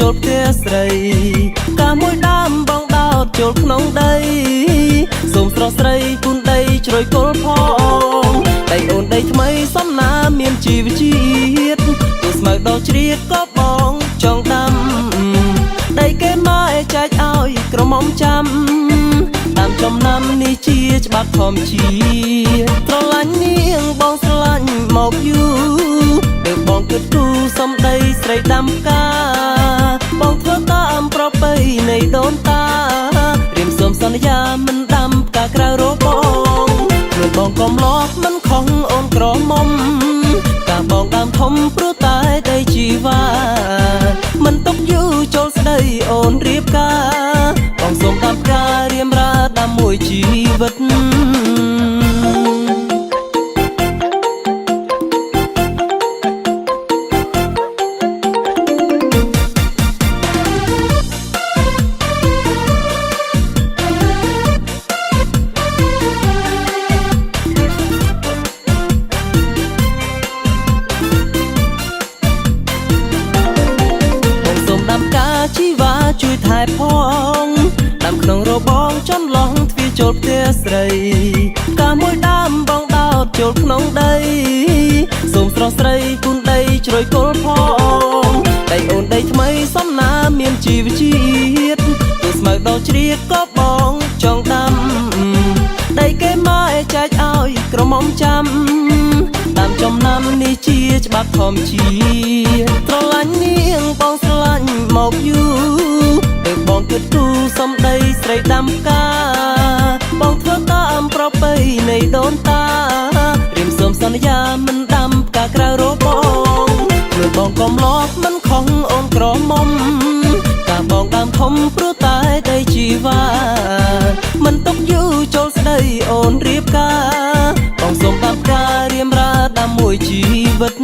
ចូលផ្ទះស្រីកាមួយដើមបងដោតចូលក្នុងដីសូមស្រស់ស្រីគុណដីជ្រោយគល់ផងដីអូនដីថ្មីសំណាមានជីវជាតិទោះស្មៅដល់ជ្រៀតក៏បងចង់ដាំដីគេមកចែកឲ្យក្រមុំចាំតាមចំណាំនេះជាច្បាប់ធម្មជាតិស្រឡាញ់នាងបងស្រឡាញ់មកយូរពេលបងគិតគូរសំដីស្រីដាំផ្កាបងធ្វើតាមប្រពៃនៃដូនតារៀមសូមសន្យាមិនដាំផ្កាក្រៅរបងខ្លួនបងកំឡោះមិនខំអូនក្រមុំការបងដាំធំព្រោះតែដីជីវ៉ាមិនຕົកយូរចូលស្ដីអូនរៀបការបងសូមដាំផ្ការៀមរាដាំមួយជីវិតជីវ៉ាជួយថែផងដាំក្នុងរបងចំឡងទ្វារចូលផ្ទះស្រីកាមួយដើមបងដោតចូលក្នុងដីសូមស្រស់ស្រីគុណដីជ្រោយគល់ផងដីអូនដីថ្មីសំណាមានជីវជាតិទោះស្មៅដល់ជ្រៀតក៏បងចង់ដាំដីគេមកចែកឲ្យក្រមុំចាំតាមចំណាំនេះជាច្បាប់ធម្មជាតិស្រឡាញ់នាងបងស្រឡាញ់មកយូរពេលបងគិតគូរសំដីស្រីដាំផ្កាបងធ្វើតាមប្រពៃនៃដូនតារៀមសូមសន្យាមិនដាំផ្កាក្រៅរបងខ្លួនបងកំឡោះមិនខំអូនក្រមុំការបងដាំធំព្រោះតែដីជីវ៉ាមិនຕົកយូរចូលស្ដីអូនរៀបការបងសូមដាំផ្ការៀមរាដាំមួយជីវិត